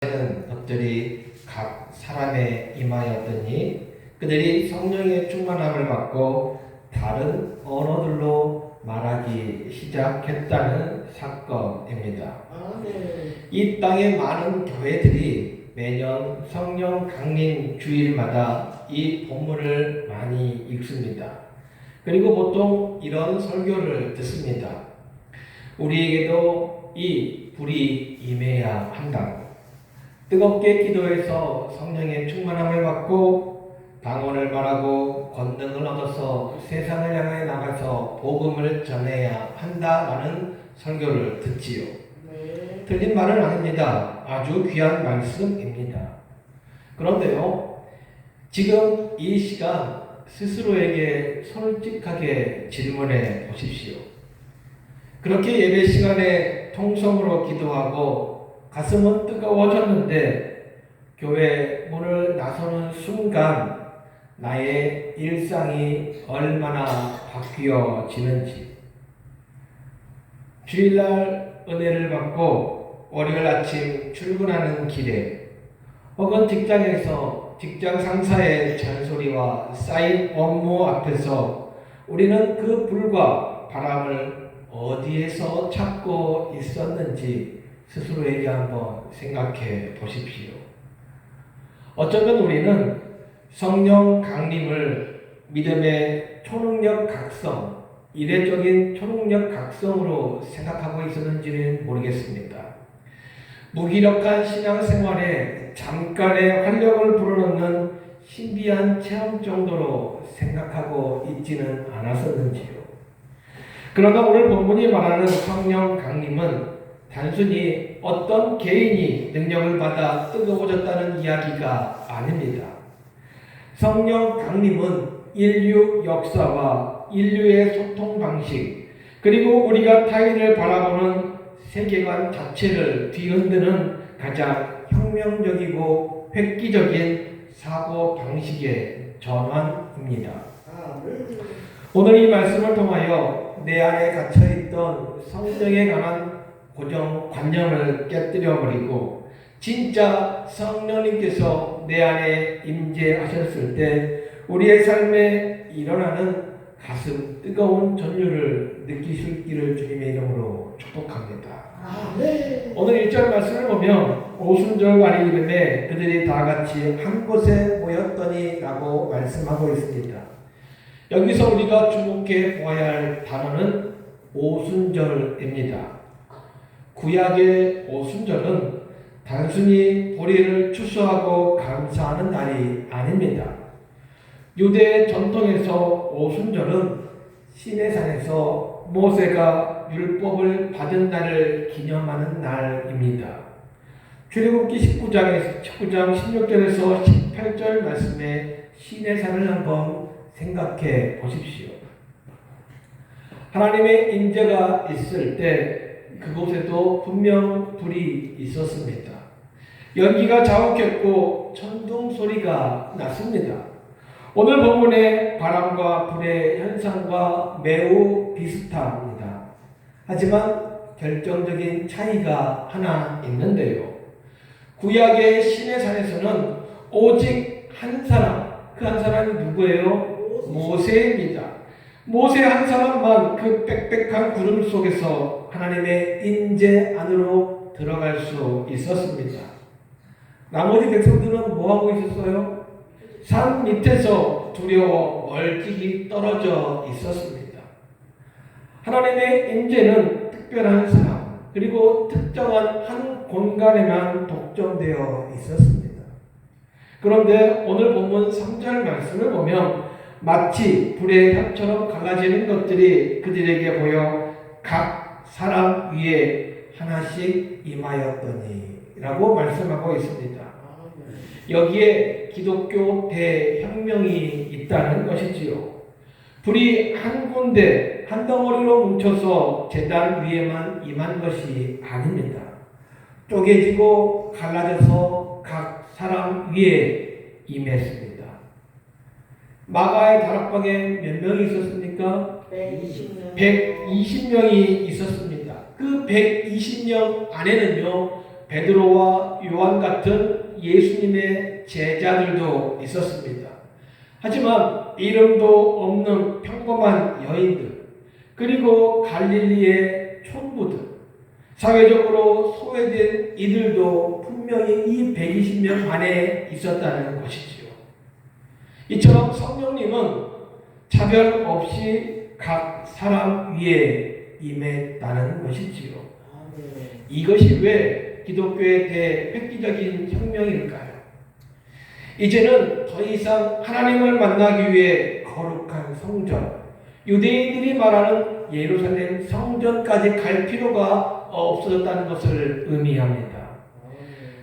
것들이 각 사람에 임하였더니 그들이 성령의 충만함을 받고 다른 언어들로 말하기 시작했다는 사건입니다. 이 땅의 많은 교회들이 매년 성령 강림 주일마다 이 본문을 많이 읽습니다. 그리고 보통 이런 설교를 듣습니다. 우리에게도 이 불이 임해야 한다고. 뜨겁게 기도해서 성령의 충만함을 받고 방언을 말하고 권능을 얻어서 세상을 향해 나가서 복음을 전해야 한다라는 설교를 듣지요. 틀린 말은 아닙니다. 아주 귀한 말씀입니다. 그런데요, 지금 이 시간 스스로에게 솔직하게 질문해 보십시오. 그렇게 예배 시간에 통성으로 기도하고 가슴은 뜨거워졌는데 교회 문을 나서는 순간 나의 일상이 얼마나 바뀌어지는지, 주일날 은혜를 받고 월요일 아침 출근하는 길에 혹은 직장에서 직장 상사의 잔소리와 쌓인 업무 앞에서 우리는 그 불과 바람을 어디에서 찾고 있었는지 스스로에게 한번 생각해 보십시오. 어쩌면 우리는 성령 강림을 믿음의 초능력 각성, 이례적인 초능력 각성으로 생각하고 있었는지는 모르겠습니다. 무기력한 신앙생활에 잠깐의 활력을 불어넣는 신비한 체험 정도로 생각하고 있지는 않았었는지요. 그러나 오늘 본문이 말하는 성령 강림은 단순히 어떤 개인이 능력을 받아 뜨거워졌다는 이야기가 아닙니다. 성령 강림은 인류 역사와 인류의 소통 방식, 그리고 우리가 타인을 바라보는 세계관 자체를 뒤흔드는 가장 혁명적이고 획기적인 사고 방식의 전환입니다. 오늘 이 말씀을 통하여 내 안에 갇혀있던 성령에 관한 고정관념을 깨뜨려버리고 진짜 성령님께서 내 안에 임재하셨을 때 우리의 삶에 일어나는 가슴 뜨거운 전율을 느끼실 길을 주님의 이름으로 축복합니다. 오늘 1절 말씀을 보면 오순절날의 이름에 그들이 다 같이 한 곳에 모였더니 라고 말씀하고 있습니다. 여기서 우리가 주목해 보아야 할 단어는 오순절입니다. 구약의 오순절은 단순히 보리를 추수하고 감사하는 날이 아닙니다. 유대 전통에서 오순절은 시내산에서 모세가 율법을 받은 날을 기념하는 날입니다. 출애굽기 19장 16절에서 18절 말씀에 시내산을 한번 생각해 보십시오. 하나님의 임재가 있을 때 그곳에도 분명 불이 있었습니다. 연기가 자욱했고 천둥 소리가 났습니다. 오늘 본문의 바람과 불의 현상과 매우 비슷합니다. 하지만 결정적인 차이가 하나 있는데요. 구약의 시내산에서는 오직 한 사람, 그 한 사람이 누구예요? 모세입니다. 모세 한 사람만 그 빽빽한 구름 속에서 하나님의 임재 안으로 들어갈 수 있었습니다. 나머지 백성들은 뭐하고 있었어요? 산 밑에서 두려워 멀찍이 떨어져 있었습니다. 하나님의 임재는 특별한 사람, 그리고 특정한 한 공간에만 독점되어 있었습니다. 그런데 오늘 본문 3절 말씀을 보면 마치 불의 혀처럼 갈라지는 것들이 그들에게 보여 각 사람 위에 하나씩 임하였더니 라고 말씀하고 있습니다. 여기에 기독교 대혁명이 있다는 것이지요. 불이 한 군데 한 덩어리로 뭉쳐서 제단 위에만 임한 것이 아닙니다. 쪼개지고 갈라져서 각 사람 위에 임했습니다. 마가의 다락방에 몇 명이 있었습니까? 120명이 있었습니다. 그 120명 안에는요 베드로와 요한 같은 예수님의 제자들도 있었습니다. 하지만 이름도 없는 평범한 여인들, 그리고 갈릴리의 촌부들, 사회적으로 소외된 이들도 분명히 이 120명 안에 있었다는 것이지요. 이처럼 성령님은 차별 없이 각 사람 위에 임했다는 것이지요. 이것이 왜 기독교의 대획기적인 혁명일까요? 이제는 더 이상 하나님을 만나기 위해 거룩한 성전, 유대인들이 말하는 예루살렘 성전까지 갈 필요가 없어졌다는 것을 의미합니다.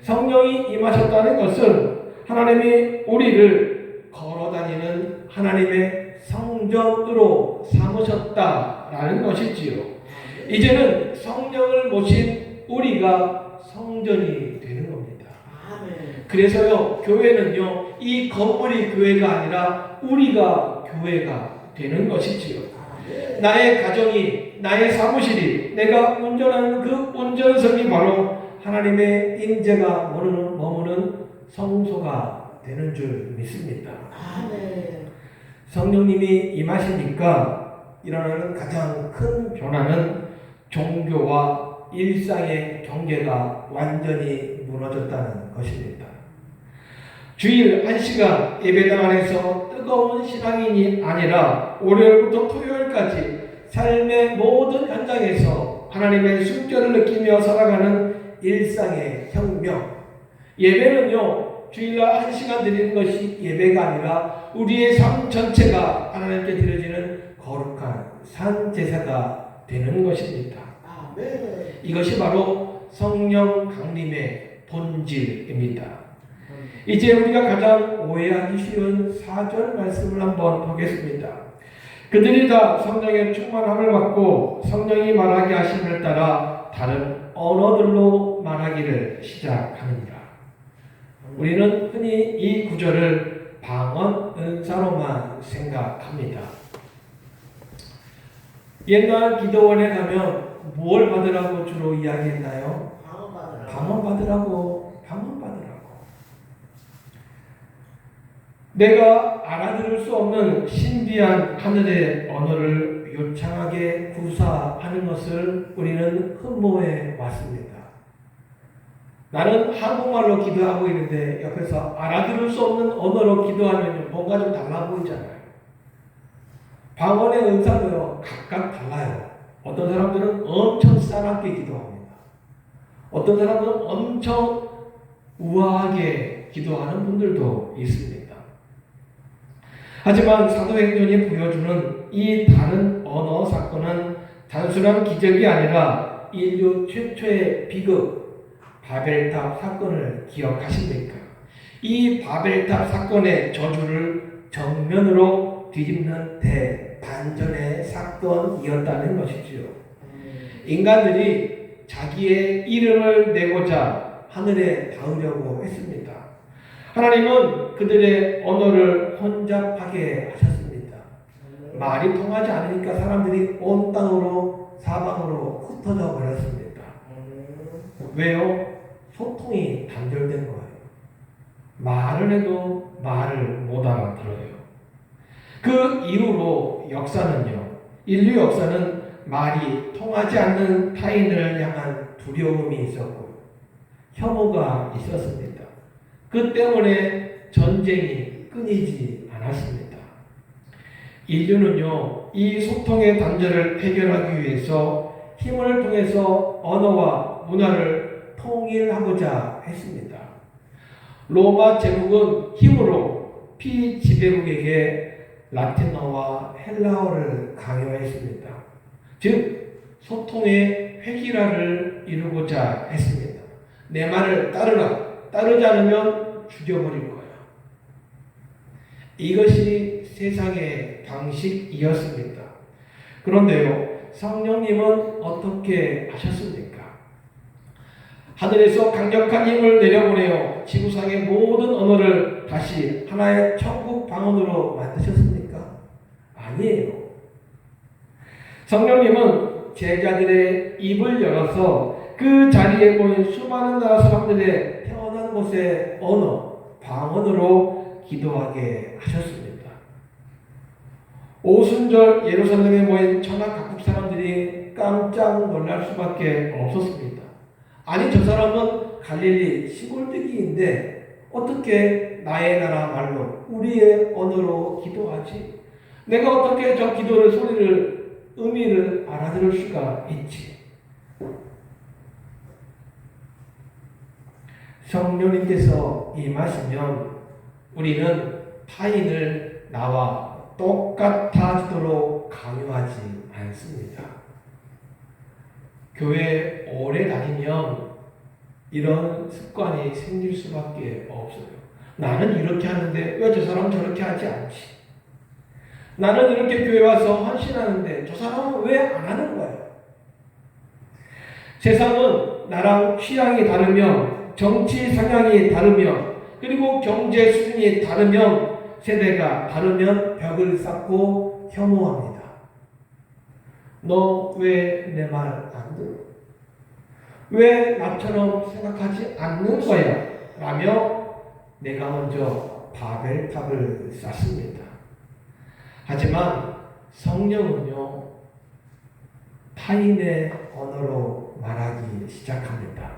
성령이 임하셨다는 것은 하나님이 우리를 걸어다니는 하나님의 성전으로 삼으셨다라는 것이지요. 이제는 성령을 모신 우리가 성전이 되는 겁니다. 그래서요, 교회는요, 이 건물이 교회가 아니라 우리가 교회가 되는 것이지요. 나의 가정이, 나의 사무실이, 내가 운전하는 그 운전석이 바로 하나님의 임재가 머무는 성소가 되는 줄 믿습니다. 성령님이 임하시니까 일어나는 가장 큰 변화는 종교와 일상의 경계가 완전히 무너졌다는 것입니다. 주일 1시간 예배당 안에서 뜨거운 신앙인이 아니라 월요일부터 토요일까지 삶의 모든 현장에서 하나님의 순결을 느끼며 살아가는 일상의 혁명. 예배는요, 주일날 1시간 드리는 것이 예배가 아니라 우리의 삶 전체가 하나님께 드려지는 거룩한 산 제사가 되는 것입니다. 이것이 바로 성령 강림의 본질입니다. 이제 우리가 가장 오해하기 쉬운 4절 말씀을 한번 보겠습니다. 그들이 다 성령의 충만함을 받고 성령이 말하게 하심을 따라 다른 언어들로 말하기를 시작하느니라. 우리는 흔히 이 구절을 방언 은사로만 생각합니다. 옛날 기도원에 가면 뭘 받으라고 주로 이야기했나요? 방언 받으라고. 내가 알아들을 수 없는 신비한 하늘의 언어를 요창하게 구사하는 것을 우리는 흠모해 왔습니다. 나는 한국말로 기도하고 있는데 옆에서 알아들을 수 없는 언어로 기도하면 뭔가 좀 달라 보이잖아요. 방언의 은사도요, 각각 달라요. 어떤 사람들은 엄청 사납게 기도합니다. 어떤 사람들은 엄청 우아하게 기도하는 분들도 있습니다. 하지만 사도행전이 보여주는 이 다른 언어 사건은 단순한 기적이 아니라 인류 최초의 비극, 바벨탑 사건을 기억하십니까? 이 바벨탑 사건의 저주를 정면으로 뒤집는 대반전의 사건이었다는 것이지요. 인간들이 자기의 이름을 내고자 하늘에 닿으려고 했습니다. 하나님은 그들의 언어를 혼잡하게 하셨습니다. 말이 통하지 않으니까 사람들이 온 땅으로 사방으로 흩어져 버렸습니다. 왜요? 소통이 단절된 거예요. 말을 해도 말을 못 알아들어요. 그 이후로 역사는요, 인류 역사는 말이 통하지 않는 타인을 향한 두려움이 있었고 혐오가 있었습니다. 그 때문에 전쟁이 끊이지 않았습니다. 인류는요, 이 소통의 단절을 해결하기 위해서 힘을 통해서 언어와 문화를 통일하고자 했습니다. 로마 제국은 힘으로 피지배국에게 라틴어와 헬라어를 강요했습니다. 즉, 소통의 획일화를 이루고자 했습니다. 내 말을 따르라. 따르지 않으면 죽여버릴 거야. 이것이 세상의 방식이었습니다. 그런데요, 성령님은 어떻게 하셨습니까? 하늘에서 강력한 힘을 내려보내어 지구상의 모든 언어를 다시 하나의 천국 방언으로 만드셨습니까? 아니에요. 성령님은 제자들의 입을 열어서 그 자리에 모인 수많은 나라 사람들의 태어난 곳의 언어, 방언으로 기도하게 하셨습니다. 오순절 예루살렘에 모인 천하 각국 사람들이 깜짝 놀랄 수밖에 없었습니다. 아니, 저 사람은 갈릴리 시골뜨기인데 어떻게 나의 나라 말로 우리의 언어로 기도하지? 내가 어떻게 저 기도의 소리를, 의미를 알아들을 수가 있지? 성령님께서 임하시면 우리는 타인을 나와 똑같아지도록 강요하지 않습니다. 교회 오래 다니면 이런 습관이 생길 수밖에 없어요. 나는 이렇게 하는데 왜 저 사람은 저렇게 하지 않지? 나는 이렇게 교회 와서 헌신하는데 저 사람은 왜 안 하는 거야? 세상은 나랑 취향이 다르면, 정치 성향이 다르면, 그리고 경제 수준이 다르면, 세대가 다르면 벽을 쌓고 혐오합니다. 너 왜 내 말 안 들어? 왜 나처럼 생각하지 않는 거야? 라며 내가 먼저 바벨탑을 쌓습니다. 하지만 성령은요, 타인의 언어로 말하기 시작합니다.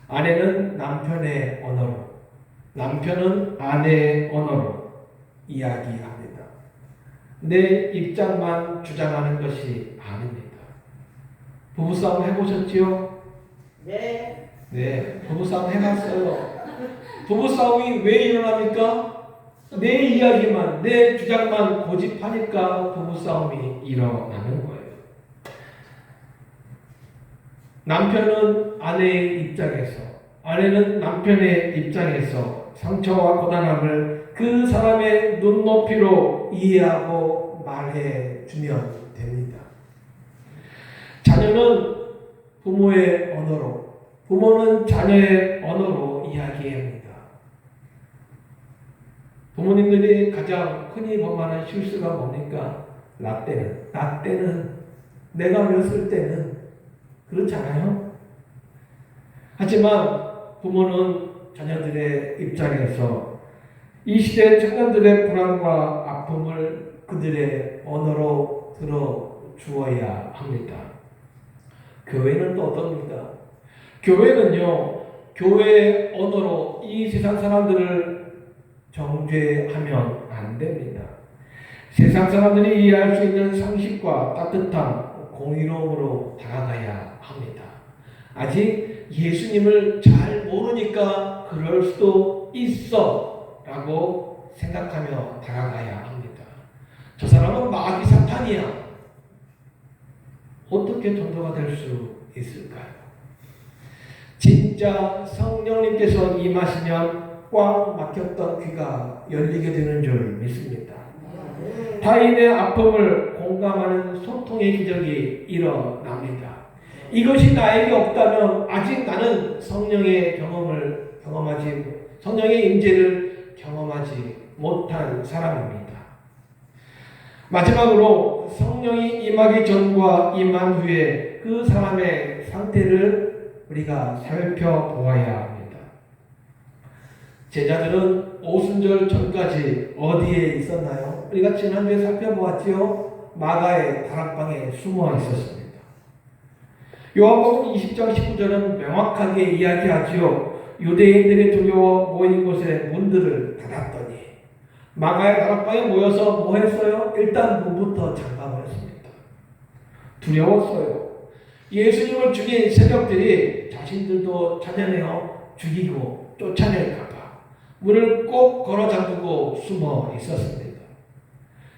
아내는 남편의 언어로, 남편은 아내의 언어로 이야기합니다. 내 입장만 주장하는 것이 아닙니다. 부부싸움 해보셨지요? 네. 네, 부부싸움 해봤어요. 부부싸움이 왜 일어납니까? 내 이야기만, 내 주장만 고집하니까 부부싸움이 일어나는 거예요. 남편은 아내의 입장에서, 아내는 남편의 입장에서 상처와 고단함을 그 사람의 눈높이로 이해하고 말해주면 됩니다. 자녀는 부모의 언어로, 부모는 자녀의 언어로 이야기합니다. 부모님들이 가장 흔히 범하는 실수가 뭡니까? 나 때는, 내가 어렸을 때는, 그렇잖아요? 하지만 부모는 자녀들의 입장에서 이 시대 청년들의 불안과 아픔을 그들의 언어로 들어주어야 합니다. 교회는 또 어떻습니까? 교회는요, 교회의 언어로 이 세상 사람들을 정죄하면 안 됩니다. 세상 사람들이 이해할 수 있는 상식과 따뜻함, 공의로움으로 다가가야 합니다. 아직 예수님을 잘 모르니까 그럴 수도 있어 라고 생각하며 다가가야 합니다. 저 사람은 마귀 사탄이야. 어떻게 전도가 될 수 있을까요? 진짜 성령님께서 임하시면 꽉 막혔던 귀가 열리게 되는 줄 믿습니다. 타인의 아픔을 공감하는 소통의 기적이 일어납니다. 이것이 나에게 없다면 아직 나는 성령의 성령의 임재를 경험하지 못한 사람입니다. 마지막으로 성령이 임하기 전과 임한 후에 그 사람의 상태를 우리가 살펴보아야 합니다. 제자들은 오순절 전까지 어디에 있었나요? 우리가 지난주에 살펴보았지요. 마가의 다락방에 숨어 있었습니다. 요한복음 20장 19절은 명확하게 이야기하지요. 유대인들이 두려워 모인 곳에 문들을 닫았더니 마가의 다락방에 모여서 뭐 했어요? 일단 문부터 잠가버렸습니다. 두려웠어요. 예수님을 죽인 세력들이 자신들도 찾아내어 죽이고 쫓아낼까봐 문을 꼭 걸어 잠그고 숨어 있었습니다.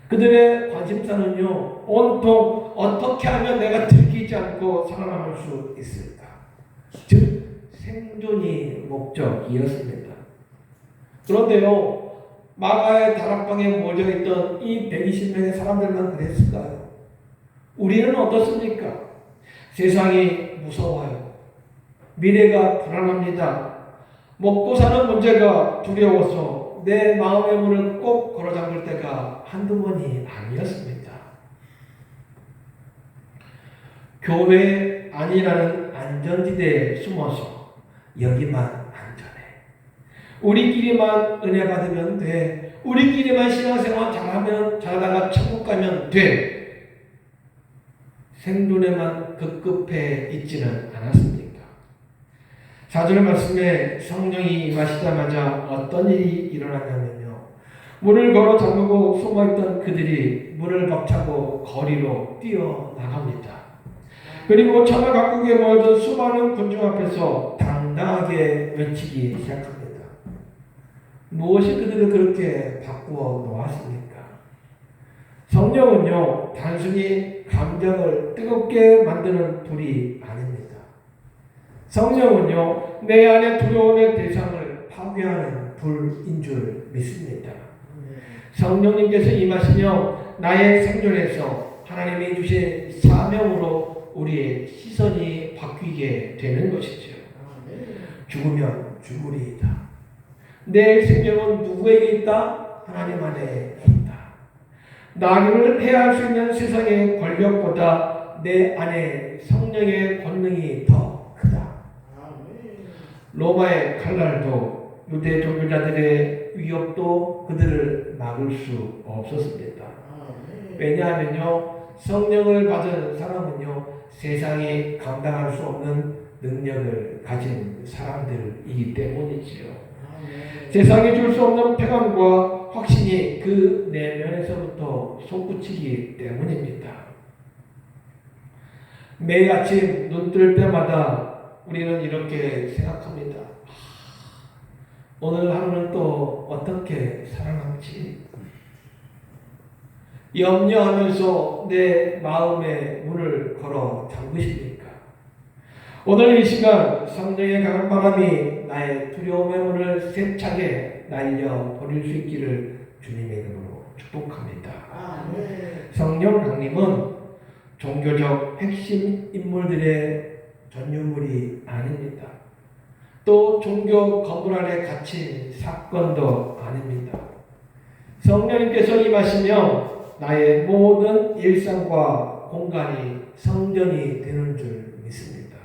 그들의 관심사는요, 온통 어떻게 하면 내가 들키지 않고 살아남을 수 있을까? 즉, 생존이 목적이었습니다. 그런데요, 마가의 다락방에 모여있던 이 120명의 사람들만 그랬을까요? 우리는 어떻습니까? 세상이 무서워요. 미래가 불안합니다. 먹고 사는 문제가 두려워서 내 마음의 문을 꼭 걸어 잠글 때가 한두 번이 아니었습니다. 교회 아니라는 안전지대에 숨어서 여기만 안전해. 우리끼리만 은혜 받으면 돼. 우리끼리만 신앙생활 잘하다가 천국 가면 돼. 생존에만 급급해 있지는 않았습니까? 4절 말씀에 성령이 임하시자마자 어떤 일이 일어나냐면요. 문을 걸어 잠그고 숨어있던 그들이 문을 박차고 거리로 뛰어나갑니다. 그리고 천하 각국에 모여든 수많은 군중 앞에서 당당하게 외치기 시작합니다. 무엇이 그들을 그렇게 바꾸어 놓았습니까? 성령은요, 단순히 감정을 뜨겁게 만드는 불이 아닙니다. 성령은요, 내 안에 두려움의 대상을 파괴하는 불인 줄 믿습니다. 성령님께서 임하시며 나의 생존에서 하나님이 주신 사명으로 우리의 시선이 바뀌게 되는 것이죠. 죽으면 죽으리이다. 내 생명은 누구에게 있다? 하나님 안에 있다. 나를 해할 수 있는 세상의 권력보다 내 안에 성령의 권능이 더 크다. 로마의 칼날도 유대 종교자들의 위협도 그들을 막을 수 없었습니다. 왜냐하면요, 성령을 받은 사람은요, 세상이 감당할 수 없는 능력을 가진 사람들이기 때문이지요. 세상이 줄 수 없는 평안과 확신이 그 내면에서부터 솟구치기 때문입니다. 매일 아침 눈 뜰 때마다 우리는 이렇게 생각합니다. 오늘 하루는 또 어떻게 살아남지? 염려하면서 내 마음의 문을 걸어 잠그십니까? 오늘 이 시간 성령의 강한 바람이 나의 두려움의 문을 세차게 날려버릴 수 있기를 주님의 이름으로 축복합니다. 성령 강림은 종교적 핵심 인물들의 전유물이 아닙니다. 또 종교 건물 안에 갇힌 사건도 아닙니다. 성령님께서 임하시며 나의 모든 일상과 공간이 성전이 되는 줄 믿습니다.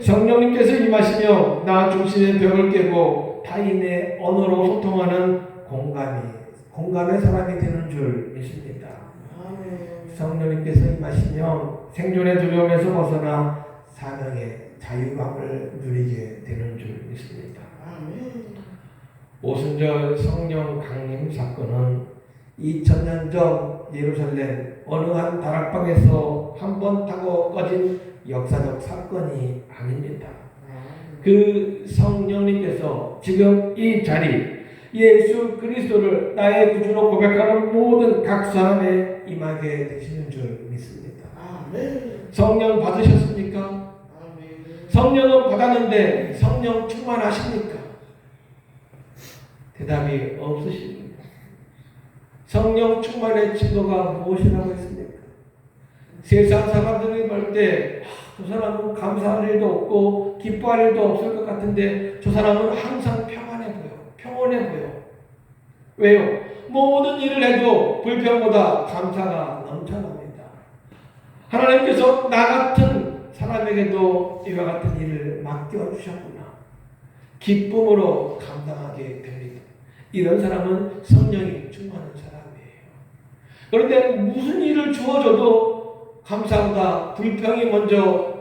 성령님께서 임하시며 나 중심의 벽을 깨고 타인의 언어로 소통하는 공감의 사람이 되는 줄 믿습니다. 성령님께서 임하시며 생존의 두려움에서 벗어나 사명의 자유감을 누리게 되는 줄 믿습니다. 오순절 성령 강림 사건은 2000년 전 예루살렘 어느 한 다락방에서 한 번 타고 꺼진 역사적 사건이 아닙니다. 그 성령님께서 지금 이 자리 예수 그리스도를 나의 구주로 고백하는 모든 각 사람에 임하게 되시는 줄 믿습니다. 성령 받으셨습니까? 성령은 받았는데 성령 충만하십니까? 대답이 없으십니다. 성령 충만의 증거가 무엇이라고 했습니까? 세상 사람들이 볼 때 저 사람은 감사할 일도 없고 기뻐할 일도 없을 것 같은데 저 사람은 항상 평온해 보여. 왜요? 모든 일을 해도 불평보다 감사가 넘쳐납니다. 하나님께서 나 같은 사람에게도 이와 같은 일을 맡겨주셨구나. 기쁨으로 감당하게 됩니다. 이런 사람은 성령이 충만한 사람이에요. 그런데 무슨 일을 주어줘도 감사보다 불평이 먼저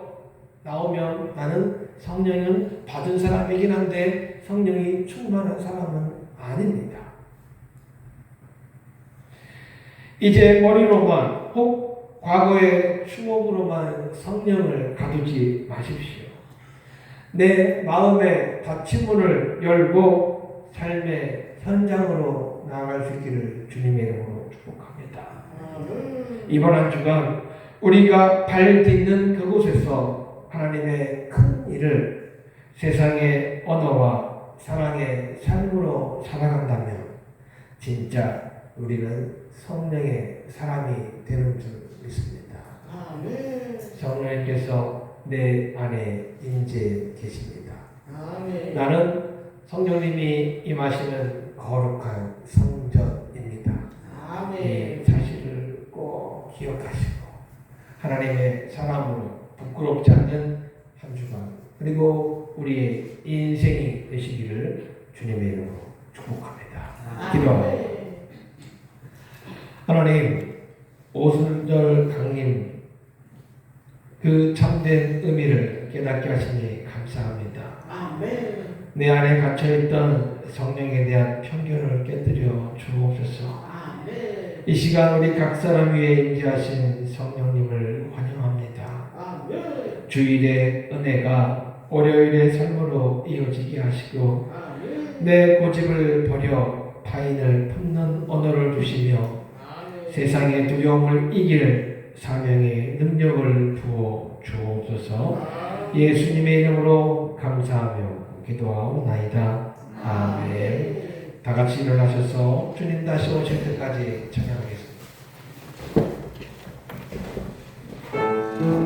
나오면 나는 성령은 받은 사람이긴 한데 성령이 충만한 사람은 아닙니다. 이제 머리로만 혹 과거의 추억으로만 성령을 가두지 마십시오. 내 마음의 닫힌 문을 열고 삶의 현장으로 나아갈 수 있기를 주님의 이름으로 축복합니다. 이번 한 주간 우리가 발 딛는 그곳에서 하나님의 큰 일을 세상의 언어와 사랑의 삶으로 살아간다면 진짜 우리는 성령의 사람이 되는 줄 믿습니다. 성령님께서 내 안에 임재 계십니다. 나는 성령님이 임하시는 거룩한 성전입니다. 이 사실을 꼭 기억하시고 하나님의 사람으로 부끄럽지 않는 한 주간 그리고 우리의 인생이 되시기를 주님의 이름으로 축복합니다. 기도합니다. 하나님, 오순절 강림 그 참된 의미를 깨닫게 하시니 감사합니다. 내 안에 갇혀있던 성령에 대한 편견을 깨뜨려 주옵소서. 이 시간 우리 각 사람 위에 임재하신 성령님을 환영합니다. 주일의 은혜가 월요일의 삶으로 이어지게 하시고 내 고집을 버려 타인을 품는 언어를 주시며 세상의 두려움을 이길 사명의 능력을 부어 주옵소서. 예수님의 이름으로 감사하며 기도하옵나이다. 아멘. 다 같이 일어나셔서 주님 다시 오실 때까지 찬양합니다.